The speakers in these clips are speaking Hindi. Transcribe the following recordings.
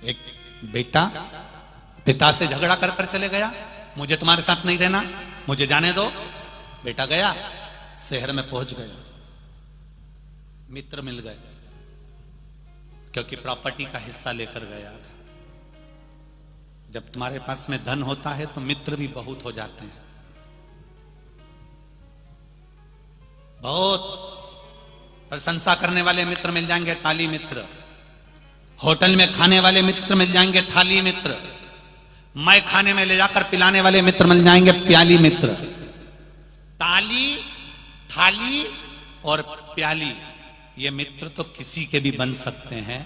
एक बेटा पिता से झगड़ा कर कर चले गया, मुझे तुम्हारे साथ नहीं रहना, मुझे जाने दो। बेटा गया, शहर में पहुंच गया, मित्र मिल गए, क्योंकि प्रॉपर्टी का हिस्सा लेकर गया था। जब तुम्हारे पास में धन होता है तो मित्र भी बहुत हो जाते हैं, बहुत प्रशंसा करने वाले मित्र मिल जाएंगे, ताली मित्र। होटल में खाने वाले मित्र मिल जाएंगे, थाली मित्र। मैं खाने में ले जाकर पिलाने वाले मित्र मिल जाएंगे, प्याली मित्र। ताली, थाली और प्याली, ये मित्र तो किसी के भी बन सकते हैं,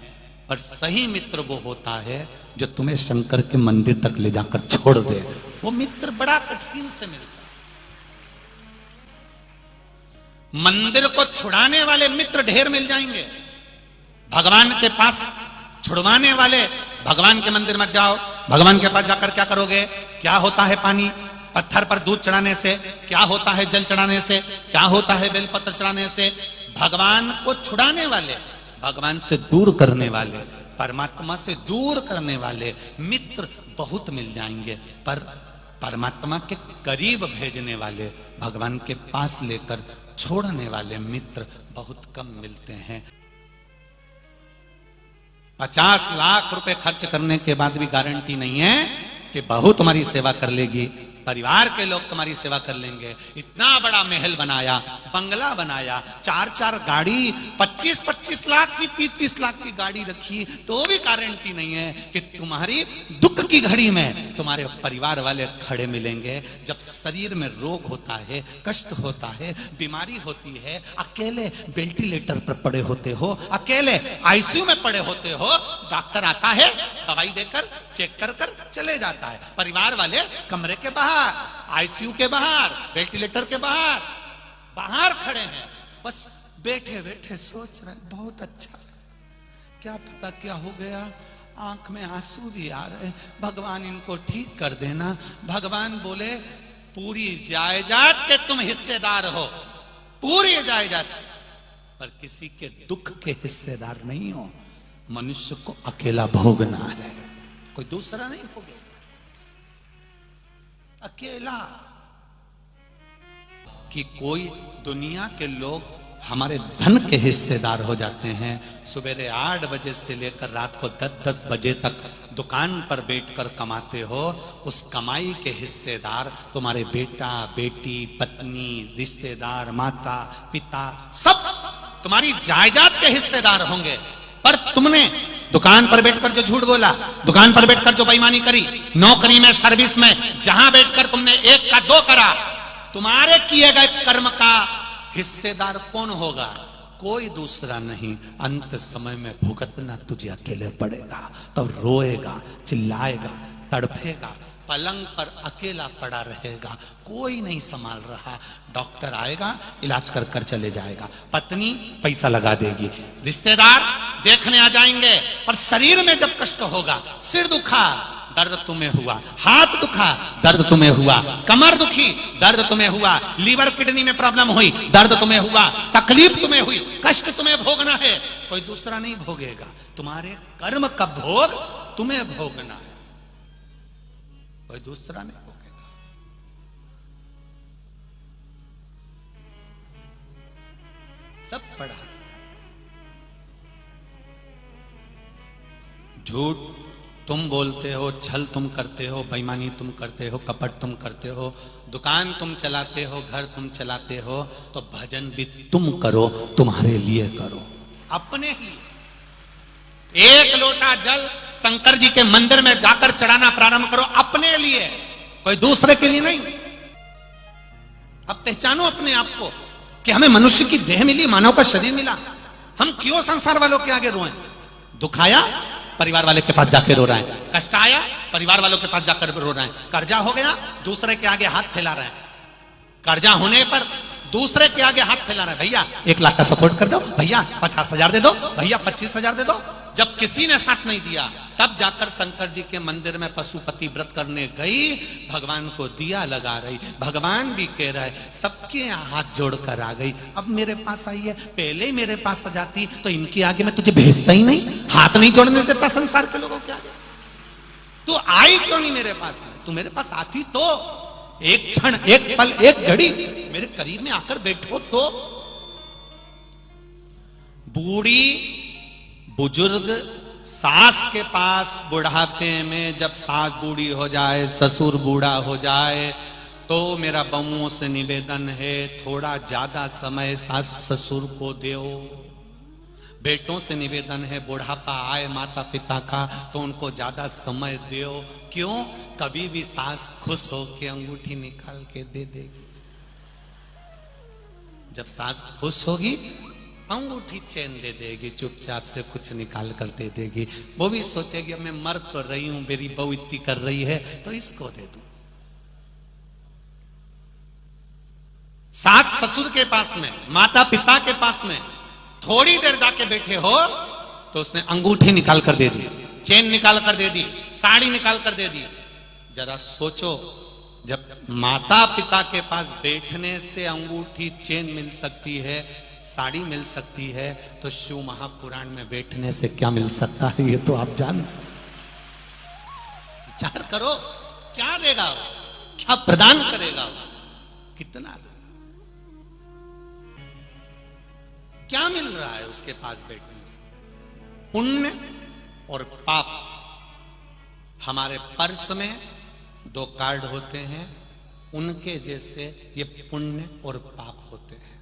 पर सही मित्र वो होता है जो तुम्हें शंकर के मंदिर तक ले जाकर छोड़ दे। वो मित्र बड़ा कठिन से मिलता है। मंदिर को छुड़ाने वाले मित्र ढेर मिल जाएंगे, भगवान के पास छुड़वाने वाले। भगवान के मंदिर मत जाओ, भगवान के पास जाकर क्या करोगे? क्या होता है पानी? पत्थर पर दूध चढ़ाने से। क्या होता है जल चढ़ाने से? क्या होता है बेलपत्र चढ़ाने से? भगवान को छुड़ाने वाले, भगवान से दूर करने वाले, परमात्मा से दूर करने वाले मित्र बहुत मिल जाएंगे, पर परमात्मा के करीब भेजने वाले, भगवान के पास लेकर छोड़ने वाले मित्र बहुत कम मिलते हैं। 50 लाख रुपए खर्च करने के बाद भी गारंटी नहीं है कि बहू तुम्हारी सेवा कर लेगी, परिवार के लोग तुम्हारी सेवा कर लेंगे। इतना बड़ा महल बनाया, बंगला बनाया, 4-4 गाड़ी, 25-25 लाख की, 30-30 लाख की गाड़ी रखी, तो भी गारंटी नहीं है कि तुम्हारी दुख की घड़ी में तुम्हारे परिवार वाले खड़े मिलेंगे। जब शरीर में रोग होता है, कष्ट होता है, बीमारी होती है, अकेले वेंटिलेटर पर पड़े होते हो, अकेले आईसीयू में पड़े होते हो, डॉक्टर आता है, दवाई देकर चेक कर कर चले जाता है। परिवार वाले कमरे के बाहर, आईसीयू के बाहर, वेंटिलेटर के बाहर बाहर खड़े हैं, बस बैठे बैठे सोच रहे हैं बहुत अच्छा, क्या पता क्या हो गया, आंख में आंसू भी आ रहे, भगवान इनको ठीक कर देना। भगवान बोले पूरी जायदाद के तुम हिस्सेदार हो, पूरी जायदाद, पर किसी के दुख के हिस्सेदार नहीं हो। मनुष्य को अकेला भोगना है, कोई दूसरा नहीं भोगे, अकेला। कि कोई दुनिया के लोग हमारे धन के हिस्सेदार हो जाते हैं। सुबह 8 बजे से लेकर रात को 10-10 बजे तक दुकान पर बैठकर कमाते हो, उस कमाई के हिस्सेदार तुम्हारे बेटा, बेटी, पत्नी, रिश्तेदार, माता, पिता, सब तुम्हारी जायदाद के हिस्सेदार होंगे। पर तुमने दुकान पर बैठकर जो झूठ बोला, दुकान पर बैठकर जो बेईमानी करी, नौकरी में, सर्विस में, जहां बैठकर तुमने 1 का 2 करा, तुम्हारे किए गए कर्म का हिस्सेदार कौन होगा? कोई दूसरा नहीं। अंत समय में भुगतना तुझे अकेले पड़ेगा। तब रोएगा, चिल्लाएगा, तड़फेगा, पलंग पर अकेला पड़ा रहेगा, कोई नहीं संभाल रहा। डॉक्टर आएगा, इलाज कर कर चले जाएगा, पत्नी पैसा लगा देगी, रिश्तेदार देखने आ जाएंगे, पर शरीर में जब कष्ट होगा, सिर दुखा, दर्द तुम्हें हुआ, हाथ दुखा, दर्द तुम्हें हुआ, कमर दुखी, दर्द तुम्हें हुआ, लीवर किडनी में प्रॉब्लम हुई, दर्द तुम्हें हुआ, तकलीफ तुम्हें हुई, कष्ट तुम्हें भोगना है, कोई दूसरा नहीं भोगेगा। तुम्हारे कर्म का भोग तुम्हें भोगना है, कोई दूसरा नहीं भोगेगा। सब पढ़ा। झूठ तुम बोलते हो, छल तुम करते हो, बेईमानी तुम करते हो, कपट तुम करते हो, दुकान तुम चलाते हो, घर तुम चलाते हो, तो भजन भी तुम करो, तुम्हारे लिए करो, अपने लिए। 1 लोटा जल शंकर जी के मंदिर में जाकर चढ़ाना प्रारंभ करो, अपने लिए, कोई दूसरे के लिए नहीं। अब पहचानो अपने आप को कि हमें मनुष्य की देह मिली, मानव का शरीर मिला, हम क्यों संसार वालों के आगे रोएं? दुख आया, परिवार वाले के पास जाके रो रहे हैं, कष्ट आया, परिवार वालों के पास जाकर रो रहे हैं, कर्जा हो गया, दूसरे के आगे हाथ फैला रहे हैं, कर्जा होने पर दूसरे के आगे हाथ फैला रहे हैं, भैया 1 लाख का सपोर्ट कर दो, भैया 50,000 दे दो, भैया 25,000 दे दो, जब किसी ने साथ नहीं दिया, तब जाकर शंकर जी के मंदिर में पशुपति व्रत करने गई, भगवान को दिया लगा रही। भगवान भी कह रहे सबके हाथ जोड़कर आ गई, अब मेरे पास आई है, पहले ही मेरे पास आ जाती तो इनके आगे मैं तुझे भेजता ही नहीं, हाथ नहीं जोड़ने देता संसार के लोगों के आगे। तू आई क्यों नहीं मेरे पास? तू मेरे पास आती तो एक क्षण, एक पल, एक घड़ी मेरे करीब में आकर बैठो तो। बूढ़ी बुजुर्ग सास के पास बुढ़ापे में, जब सास बूढ़ी हो जाए, ससुर बूढ़ा हो जाए, तो मेरा बमुओं से निवेदन है थोड़ा ज्यादा समय सास ससुर को दो। बेटों से निवेदन है बुढ़ापा आए माता पिता का तो उनको ज्यादा समय दो। क्यों? कभी भी सास खुश हो के अंगूठी निकाल के दे देगी। जब सास खुश होगी अंगूठी चैन दे देगी, चुपचाप से कुछ निकाल कर दे देगी। वो भी सोचेगी मैं मर तो रही हूं, मेरी बहू इतनी कर रही है तो इसको दे दूं। सास ससुर के पास में, माता पिता के पास में थोड़ी देर जाके बैठे हो तो उसने अंगूठी निकाल कर दे दी, चेन निकाल कर दे दी, साड़ी निकाल कर दे दी। जरा सोचो, जब माता पिता के पास बैठने से अंगूठी चेन मिल सकती है, साड़ी मिल सकती है, तो शिव महापुराण में बैठने से क्या मिल सकता है? ये तो आप जान, विचार करो, क्या देगा वो, क्या प्रदान करेगा वो, कितना देगा, क्या मिल रहा है उसके पास बैठने से? पुण्य और पाप। हमारे पर्स में 2 कार्ड होते हैं, उनके जैसे ये पुण्य और पाप होते हैं।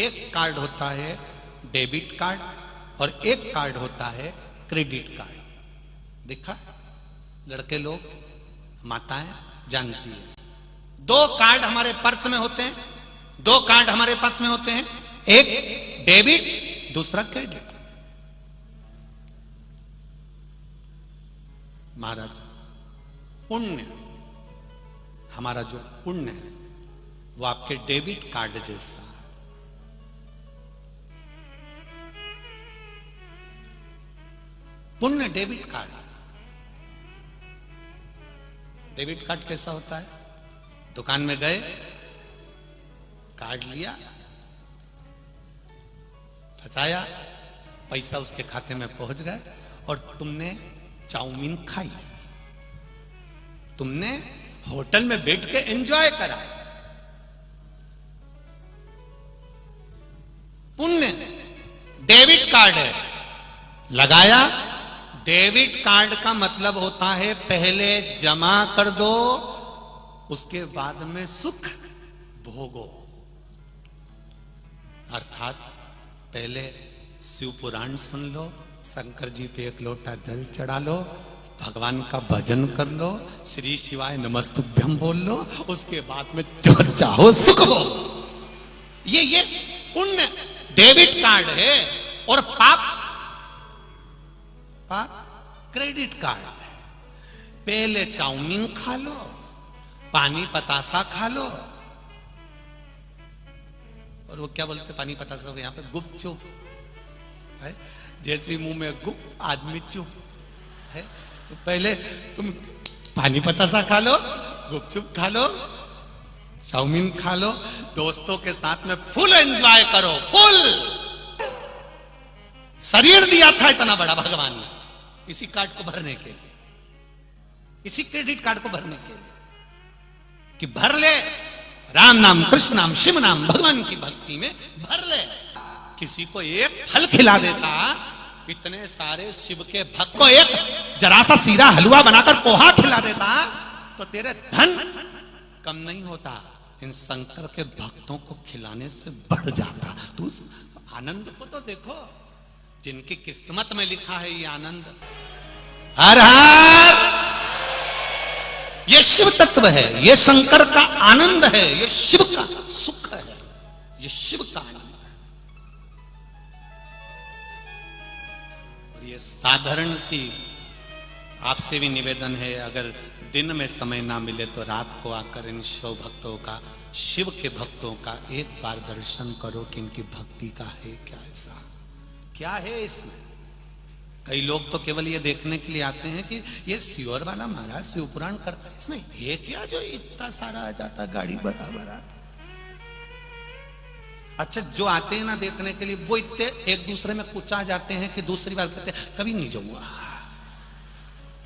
एक कार्ड होता है डेबिट कार्ड और एक कार्ड होता है क्रेडिट कार्ड। देखा लड़के लोग, माताएं जानती है। 2 कार्ड हमारे पर्स में होते हैं, 2 कार्ड हमारे पास में होते हैं, एक डेबिट, दूसरा क्रेडिट। महाराज पुण्य, हमारा जो पुण्य है वो आपके डेबिट कार्ड जैसा। पुण्य डेबिट कार्ड। डेबिट कार्ड कैसा होता है? दुकान में गए, कार्ड लिया, फंसाया, पैसा उसके खाते में पहुंच गए और तुमने चाउमीन खाई, तुमने होटल में बैठ के एंजॉय करा। पुण्य डेबिट कार्ड है, लगाया। डेबिट कार्ड का मतलब होता है पहले जमा कर दो, उसके बाद में सुख भोगो। अर्थात पहले शिव पुराण सुन लो, शंकर जी पे 1 लोटा जल चढ़ा लो, भगवान का भजन कर लो, श्री शिवाय नमस्तुभ्यम बोल लो, उसके बाद में जो चाहो सुख हो। ये पुण्य डेबिट कार्ड है। और पाप क्रेडिट कार्ड। पहले चाउमीन खा लो, पानी पतासा खा लो, और वो क्या बोलते पानी पतासा को यहां पे, गुपचुप है। जैसे मुंह में गुप आदमी चुप है। तो पहले तुम पानी पतासा खा लो, गुपचुप खा लो, चाउमीन खा लो, दोस्तों के साथ में फुल एंजॉय करो। फुल शरीर दिया था इतना बड़ा भगवान ने इसी कार्ड को भरने के लिए, इसी क्रेडिट कार्ड को भरने के लिए कि भर ले, राम नाम, कृष्ण नाम, शिव नाम, भगवान की भक्ति में भर ले। किसी को एक फल खिला देता, इतने सारे शिव के भक्त को एक जरा सा सीरा हलवा बनाकर पोहा खिला देता, तो तेरे धन कम नहीं होता, इन शंकर के भक्तों को खिलाने से बढ़ जाता। तो उस आनंद को तो देखो, जिनकी किस्मत में लिखा है ये आनंद। हर हर, ये शिव तत्व है, ये शंकर का आनंद है, ये शिव का सुख है, ये शिव का आनंद है। और ये साधारण सी आपसे भी निवेदन है, अगर दिन में समय ना मिले तो रात को आकर इन शिव भक्तों का, शिव के भक्तों का एक बार दर्शन करो कि इनकी भक्ति का है क्या, ऐसा क्या है इसमें। कई लोग तो केवल ये देखने के लिए आते हैं कि ये सियोर वाला महाराज शिव पुराण करता है, इसमें ये क्या जो इतना सारा आ जाता गाड़ी बराबर आ। अच्छा, जो आते हैं ना देखने के लिए वो इतने एक दूसरे में कुचा जाते हैं कि दूसरी बार कहते हैं कभी नहीं जाऊंगा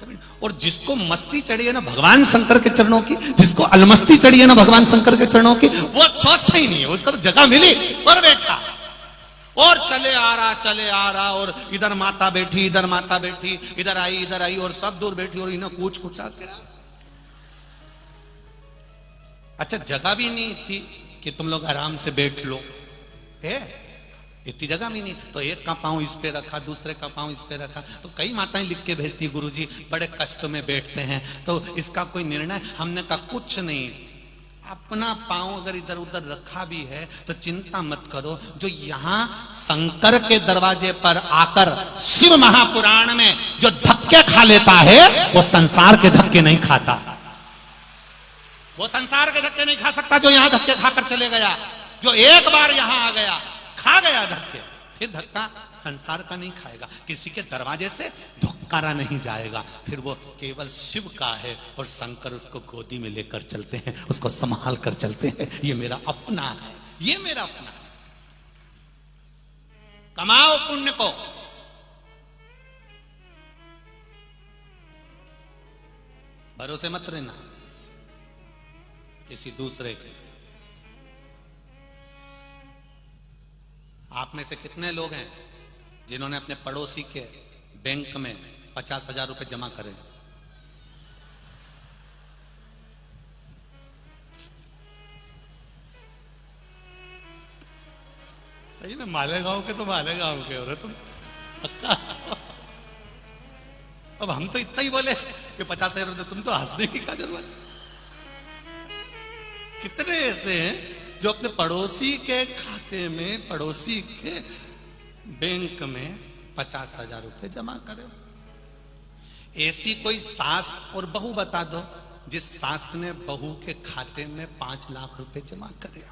कभी। और जिसको मस्ती चढ़ी है ना भगवान शंकर के चरणों की, जिसको अलमस्ती चढ़ी है ना भगवान शंकर के चरणों की, वो सोचता ही नहीं है, उसका तो जगह मिली और बैठा और चले आ रहा और इधर माता बैठी, इधर माता बैठी, इधर आई और सब दूर बैठी और इन्हें कुछ कुचा क्या। अच्छा, जगह भी नहीं थी कि तुम लोग आराम से बैठ लो, है इतनी जगह भी नहीं, तो एक का पांव इस पे रखा, दूसरे का पांव इस पे रखा। तो कई माताएं लिख के भेजती, गुरुजी बड़े कष्ट में बैठते हैं, तो इसका कोई निर्णय। हमने कहा कुछ नहीं, अपना पांव अगर इधर उधर रखा भी है तो चिंता मत करो। जो यहां शंकर के दरवाजे पर आकर शिव महापुराण में जो धक्के खा लेता है वो संसार के धक्के नहीं खाता, वो संसार के धक्के नहीं खा सकता जो यहां धक्के खाकर चले गया। जो एक बार यहां आ गया, खा गया धक्के, फिर धक्का संसार का नहीं खाएगा, किसी के दरवाजे से धुक्कारा नहीं जाएगा, फिर वो केवल शिव का है और शंकर उसको गोदी में लेकर चलते हैं, उसको संभाल कर चलते हैं। ये मेरा अपना है, ये मेरा अपना है। कमाओ पुण्य को, भरोसे मत रहना किसी दूसरे के। आप में से कितने लोग हैं जिन्होंने अपने पड़ोसी के बैंक में 50,000 रुपए जमा करे? सही में मालेगांव के तो मालेगांव के हो रहे तुम पक्का। अब हम तो इतना ही बोले कि 50,000 रुपए, तुम तो हंसने की क्या जरूरत। कितने ऐसे हैं जो अपने पड़ोसी के खाते में, पड़ोसी के बैंक में 50,000 रुपए जमा करे। ऐसी कोई सास और बहू बता दो जिस सास ने बहू के खाते में 5 लाख रुपए जमा करे,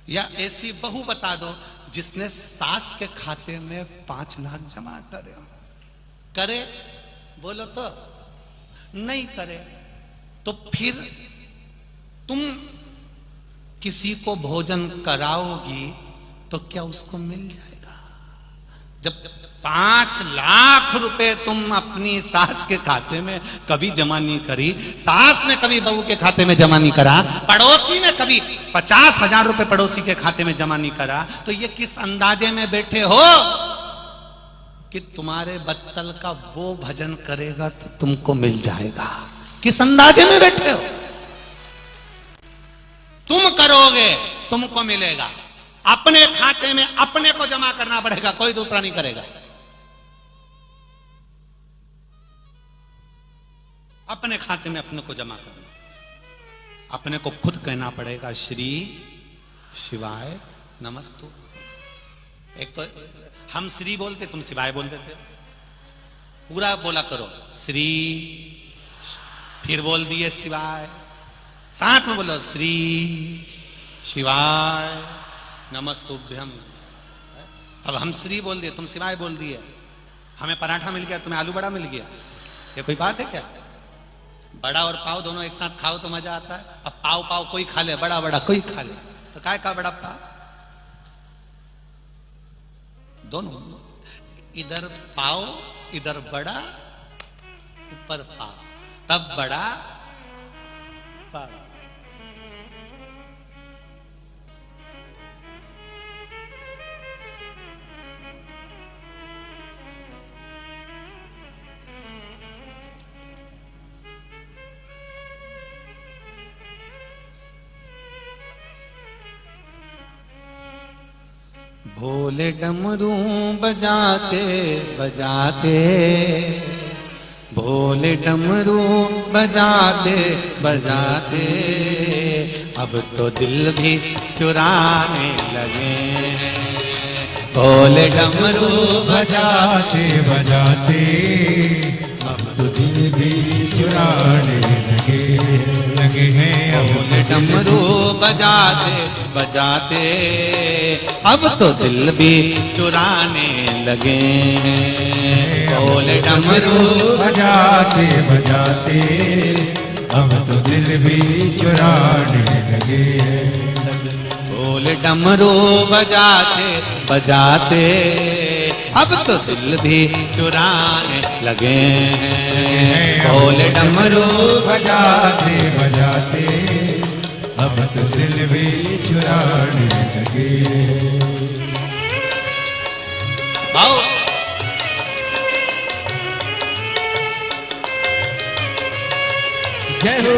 या ऐसी बहू बता दो जिसने सास के खाते में 5 लाख जमा करे। करे बोलो तो नहीं करे, तो फिर तुम किसी को भोजन कराओगी तो क्या उसको मिल जाएगा? जब 5 लाख रुपए तुम अपनी सास के खाते में कभी जमा नहीं करी, सास ने कभी बहू के खाते में जमा नहीं करा, पड़ोसी ने कभी 50,000 रुपए पड़ोसी के खाते में जमा नहीं करा, तो ये किस अंदाजे में बैठे हो कि तुम्हारे बत्तल का वो भजन करेगा तो तुमको मिल जाएगा? किस अंदाजे में बैठे हो? तुम करोगे तुमको मिलेगा, अपने खाते में अपने को जमा करना पड़ेगा, कोई दूसरा नहीं करेगा। अपने खाते में अपने को जमा करना, अपने को खुद कहना पड़ेगा श्री शिवाय नमस्तु। एक तो हम श्री बोलते, तुम शिवाय बोल देते, पूरा बोला करो श्री, फिर बोल दिए शिवाय, साथ में बोलो श्री शिवाय नमस्तुभ्यम। अब हम श्री बोल दिए, तुम शिवाय बोल दिए, हमें पराठा मिल गया, तुम्हें आलू बड़ा मिल गया, ये कोई बात है क्या? बड़ा और पाव दोनों एक साथ खाओ तो मजा आता है। अब पाव पाव कोई खा ले, बड़ा बड़ा कोई खा ले, तो काय का बड़ा पाव? दोनों, इधर पाव इधर बड़ा, ऊपर पाव, तब बड़ा पाव। भोले डमरू बजाते बजाते, भोले डमरू बजाते बजाते, अब तो दिल भी चुराने लगे। भोले डमरू बजाते बजाते, अब तो दिल भी चुराने लगे हैं। भोले डमरू बजाते बजाते अब तो दिल भी चुराने लगे हैं। ढोल डमरू बजाते बजाते अब तो दिल भी चुराने लगे। ढोल डमरू बजाते बजाते अब तो दिल भी चुराने लगे हैं। ढोल डमरू बजाते बजाते अब तो दिल भी चुराने लगे। आओ जय हो।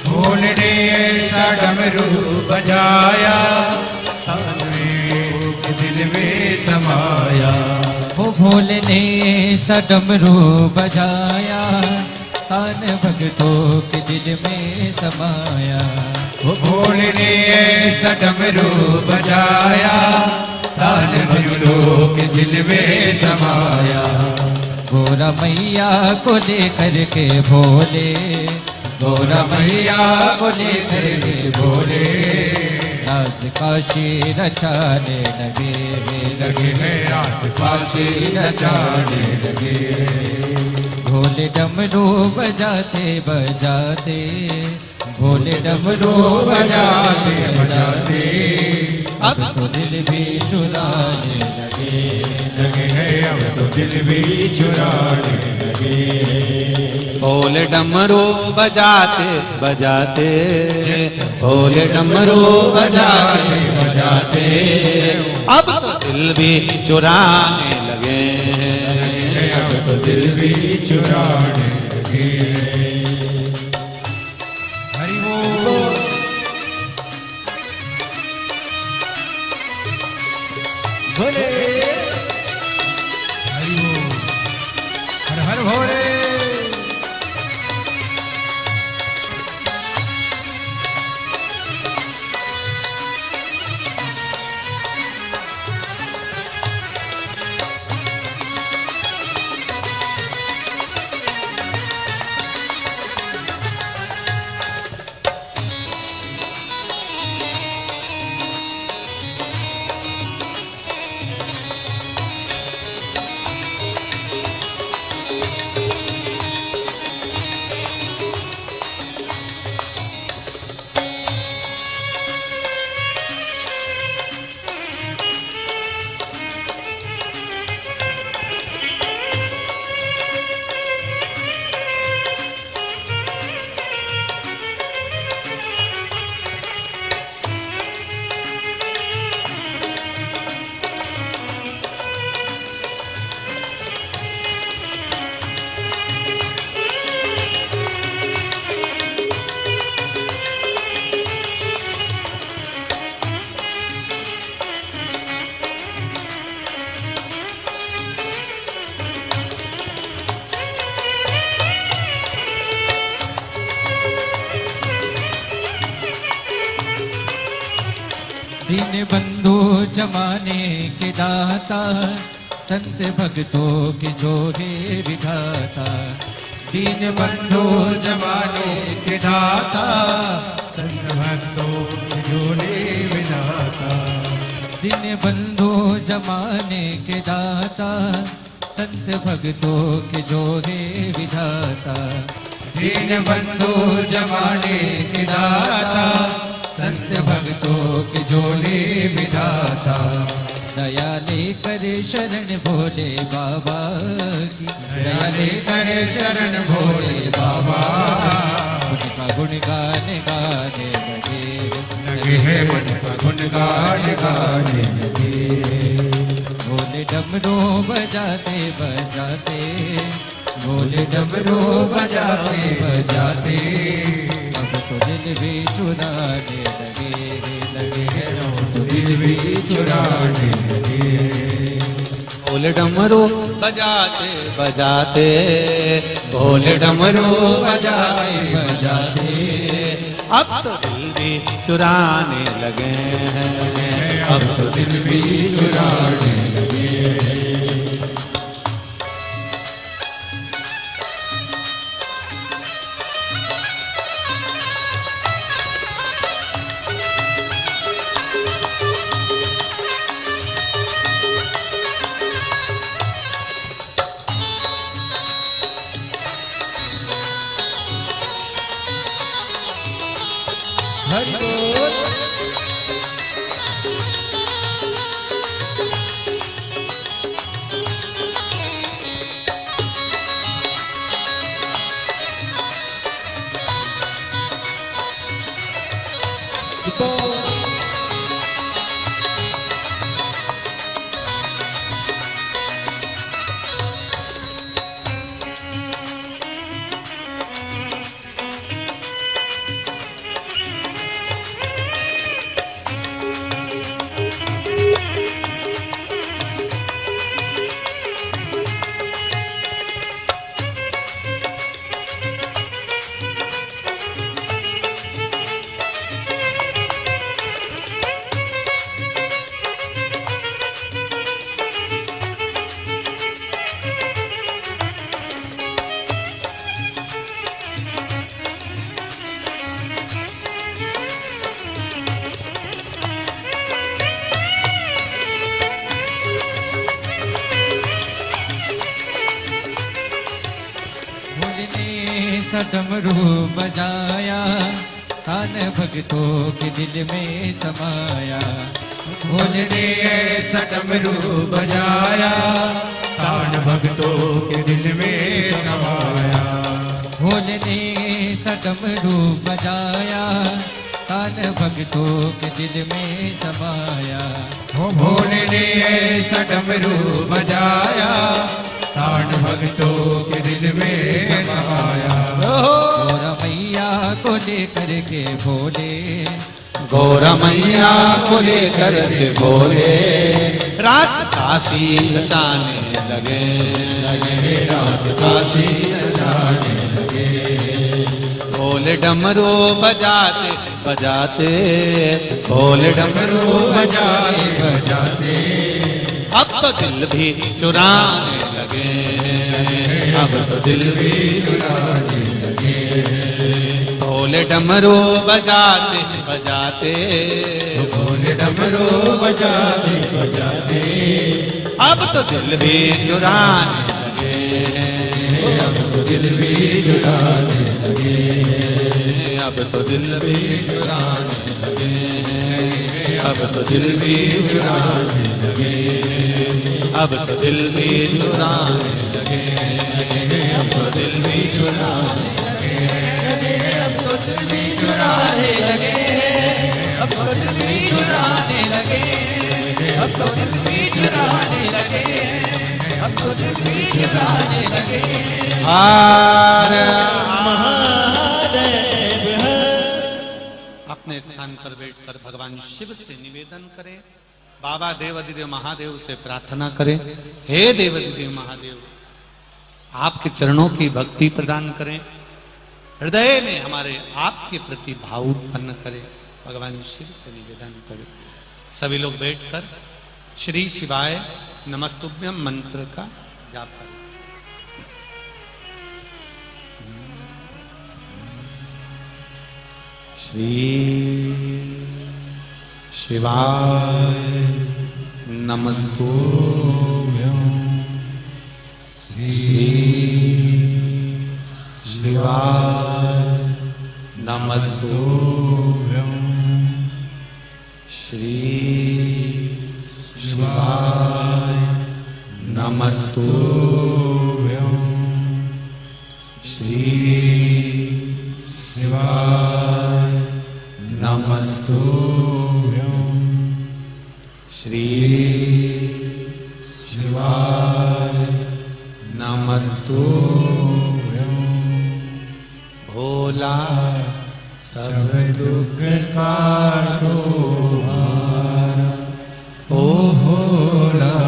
ढोल ने ऐसा डमरू बजाया दिल में समाया। वो भोले ने ऐसा डमरू बजाया तान भक्तों के दिल में समाया। वो भोले ने ऐसा डमरू बजाया तान भक्तों के दिल में समाया। गोरा मैया को लेकर के भोले, गोरा मैया को लेकर के भोले रास काशी रचाने लगे लगे हैं रास काशी रचाने लगे। भोले डमरू बजाते बजाते, भोले डमरू बजाते बजाते अब तो दिल भी चुराने लगे। लगे हैं अब तो दिल भी चुराने लगे। ढोल डमरू बजाते बजाते, ढोल डमरू बजाते बजाते अब तो दिल भी चुराने लगे हैं। अब तो दिल भी चुराने लगे। हरि बोल। भोले हरि बोल। हर हर भोले। दीन बंधु जमाने के दाता, संत भक्तों की जोड़े विधाता। दीन बंधु जमाने के दाता, संत भक्तों के जोड़े विधाता। दीन बंधु जमाने के दाता, संत भक्तों के जोड़े विधाता। दीन बंधु जमाने के दाता, संत भक्तों के जोड़े विधाता। दया लेकर शरण भोले बाबा की, दया लेकर शरण भोले बाबा। उनका गुणगान गाने लगे, लगे है मन का गुणगान गाने लगे। भोले डमरू बजाते बजाते, भोले डमरू बजाते बजाते, अब तो दिल भी चुराने लगे, लगे तो दिल भी चुराने लगे। भोले डमरू बजाते बजाते, भोले डमरू बजाते बजाते, अब तो दिल भी चुराने लगे हैं, अब तो दिल भी चुराने लगे। हरि बोल। सा डमरू बजाया, कान भक्तों के दिल में समाया। भोले ने ऐसा डमरू बजाया, कान भक्तों के दिल में समाया। भोले ने सा डमरू बजाया, कान भक्तों के दिल में समाया। भोले ने ऐसा डमरू बजाया, कान भक्तों के दिल में समाया। गौरा मैया को लेकर के भोले, गौरा मैया को लेकर के भोले, रास काशी रचाने लगे, लगे रास काशी रचाने लगे। भोले डमरू बजाते बजाते, भोले डमरू बजाते बजाते, अब तो दिल भी चुराने लगे, अब तो दिल भी चुराने लगे। भोले डमरू बजाते बजाते, भोले डमरू बजाते बजाते, अब तो दिल भी चुराने लगे, अब तो दिल भी चुराने लगे। अब तो दिल भी चुराने लगे, अब तो दिल भी चुराने लगे, अब तो दिल भी चुराने लगे, अब तो दिल भी चुराने लगे, अब तो दिल भी चुराने लगे, अब तो दिल भी चुराने लगे, अब तो दिल भी चुराने लगे, अब तो दिल भी चुराने लगे। हर अपने स्थान पर बैठकर भगवान शिव से निवेदन करें, बाबा देवाधिदेव महादेव से प्रार्थना करें, हे देवाधिदेव महादेव आपके चरणों की भक्ति प्रदान करें, हृदय में हमारे आपके प्रति भाव उत्पन्न करें। भगवान शिव से निवेदन करें। सभी लोग बैठकर श्री शिवाय नमस्तुभ्यम मंत्र का जाप करें। श्री शिवाय नमस्तुभ्यम श्री शिवाय नमस्तुभ्यम श्री शिवाय नमस्तुभ्यम श्री शिवाय नमस्तुभ्यम श्री शिवाय नमस्तुभ्यम भोला सब दुख काटो ओ भोला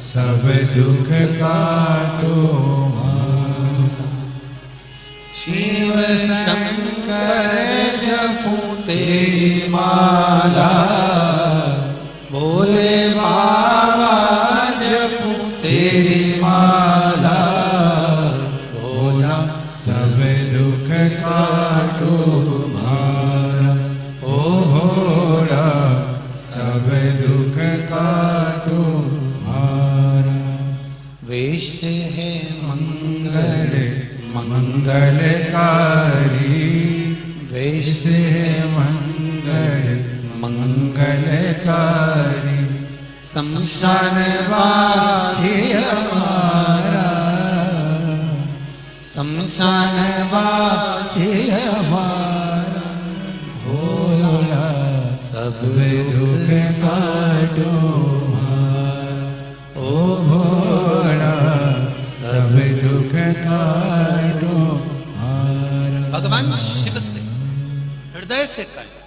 सब दुख काटो शिव शंकर जपूं तेरी माला भोले बाबा जपूं तेरी माला भोला सब दुख काटो मारा ओ भोला सब दुख काटो मारा वेश है मंगल मंगलकारी वेश है मंगल मंगलकारी शमशान वासी हमारा शमशान वासी हमारा भोला सब दुख काटो मारा ओ भोला सब दुख काटो मारा। भगवान शिव से हृदय से कहें।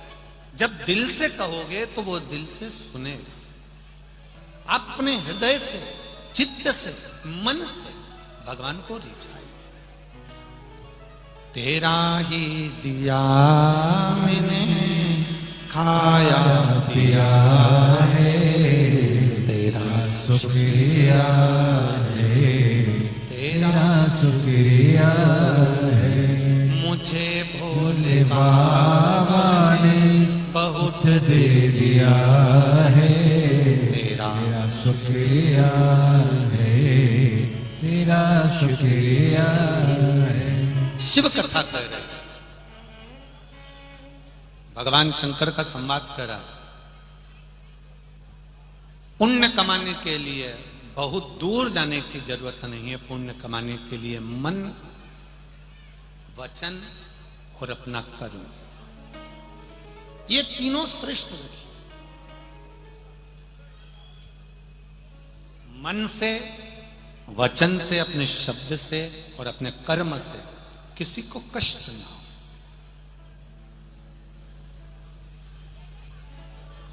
जब दिल से कहोगे तो वो दिल से सुनेगा। अपने हृदय से चित्त से मन से भगवान को रिझाए। तेरा ही दिया मैंने खाया पिया है तेरा शुक्रिया है तेरा शुक्रिया है मुझे भोले भोले बाबा ने बहुत दे दिया है तेरा तेरा शुक्रिया है तेरा शुक्रिया है। शिव कथा कह रहे हैं। भगवान शंकर का संवाद कर रहा है। पुण्य कमाने के लिए बहुत दूर जाने की जरूरत नहीं है। पुण्य कमाने के लिए मन वचन और अपना कर्म ये तीनों श्रेष्ठ है। मन से वचन से अपने शब्द से और अपने कर्म से किसी को कष्ट ना हो।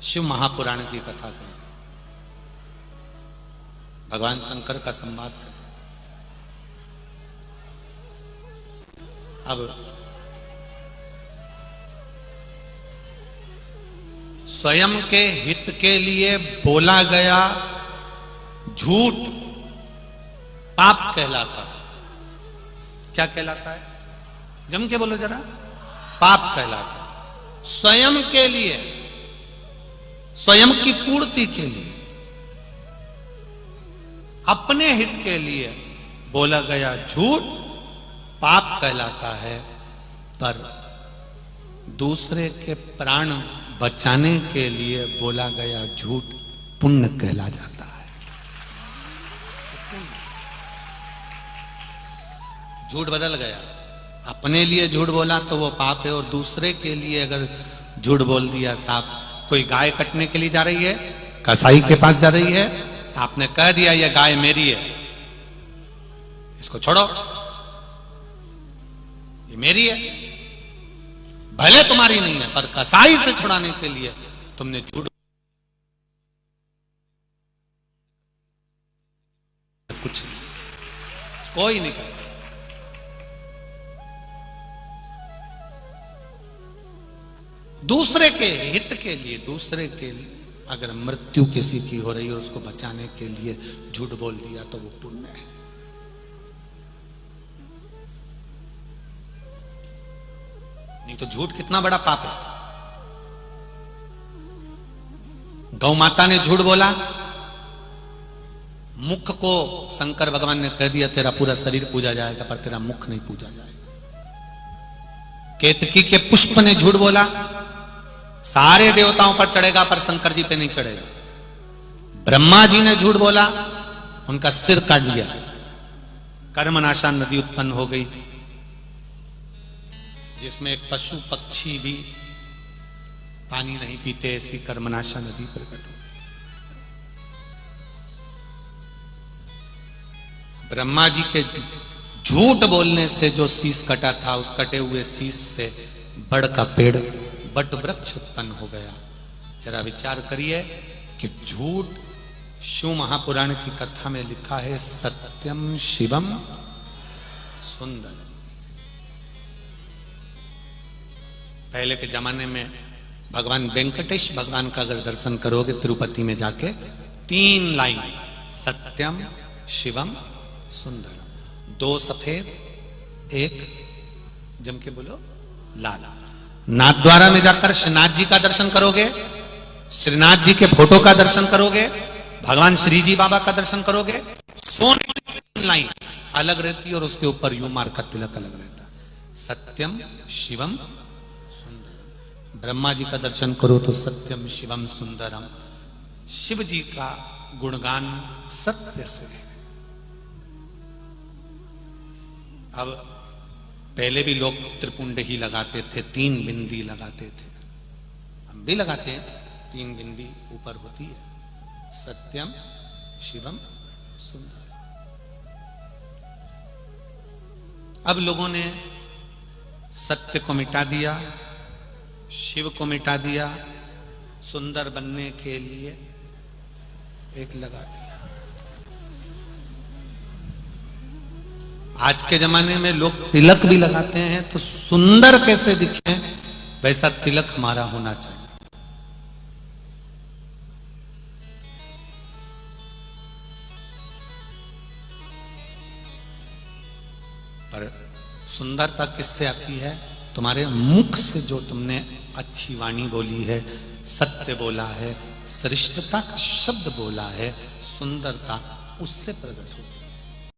शिव महापुराण की कथा करें। भगवान शंकर का संवाद करें। अब स्वयं के हित के लिए बोला गया झूठ पाप कहलाता है। क्या कहलाता है? जम के बोलो जरा। पाप कहलाता है। स्वयं के लिए, स्वयं की पूर्ति के लिए, अपने हित के लिए बोला गया झूठ पाप कहलाता है। पर दूसरे के प्राण बचाने के लिए बोला गया झूठ पुण्य कहला जाता है। झूठ बदल गया। अपने लिए झूठ बोला तो वो पाप है, और दूसरे के लिए अगर झूठ बोल दिया, साहब कोई गाय कटने के लिए जा रही है, कसाई के पास जा रही है, आपने कह दिया ये गाय मेरी है, इसको छोड़ो, ये मेरी है, भले तुम्हारी नहीं है, पर कसाई से छुड़ाने के लिए तुमने झूठ कुछ नहीं, कोई नहीं कर सकता। दूसरे के हित के लिए, दूसरे के अगर मृत्यु किसी की हो रही है और उसको बचाने के लिए झूठ बोल दिया तो वो पुण्य है। नहीं तो झूठ कितना बड़ा पाप है। गौ माता ने झूठ बोला, मुख को शंकर भगवान ने कह दिया तेरा पूरा शरीर पूजा जाएगा पर तेरा मुख नहीं पूजा जाएगा। केतकी के पुष्प ने झूठ बोला, सारे देवताओं पर चढ़ेगा पर शंकर जी पे नहीं चढ़ेगा। ब्रह्मा जी ने झूठ बोला, उनका सिर काट दिया। कर्मनाशा नदी उत्पन्न हो गई जिसमें एक पशु पक्षी भी पानी नहीं पीते, ऐसी कर्मनाशा नदी प्रकट हो गई। ब्रह्मा जी के झूठ बोलने से जो शीश कटा था, उस कटे हुए शीश से बड़ का पेड़ बट वृक्ष उत्पन्न हो गया। जरा विचार करिए कि झूठ, शिव महापुराण की कथा में लिखा है सत्यम शिवम सुंदर। पहले के जमाने में भगवान वेंकटेश भगवान का अगर दर्शन करोगे तिरुपति में जाके, 3 लाइन सत्यम शिवम सुंदर, 2 सफेद 1 जम के बोलो लाल। नाथद्वारा में जाकर श्रीनाथ जी का दर्शन करोगे, श्रीनाथ जी के फोटो का दर्शन करोगे, भगवान श्री जी बाबा का दर्शन करोगे, सोने की लाइन अलग रहती है और उसके ऊपर यू मार का तिलक अलग रहता है। सत्यम शिवम सुंदरम। ब्रह्मा जी का दर्शन करो तो सत्यम शिवम सुंदरम। शिव जी का गुणगान सत्य से है। अब पहले भी लोग त्रिपुंड ही लगाते थे, 3 बिंदी लगाते थे, हम भी लगाते हैं, 3 बिंदी ऊपर होती है। सत्यम शिवम सुंदर। अब लोगों ने सत्य को मिटा दिया, शिव को मिटा दिया, सुंदर बनने के लिए एक लगा दिया। आज के जमाने में लोग तिलक भी लगाते हैं तो सुंदर कैसे दिखे वैसा तिलक हमारा होना चाहिए। पर सुंदरता किससे आती है? तुम्हारे मुख से जो तुमने अच्छी वाणी बोली है, सत्य बोला है, श्रेष्ठता का शब्द बोला है, सुंदरता उससे प्रकट होती है।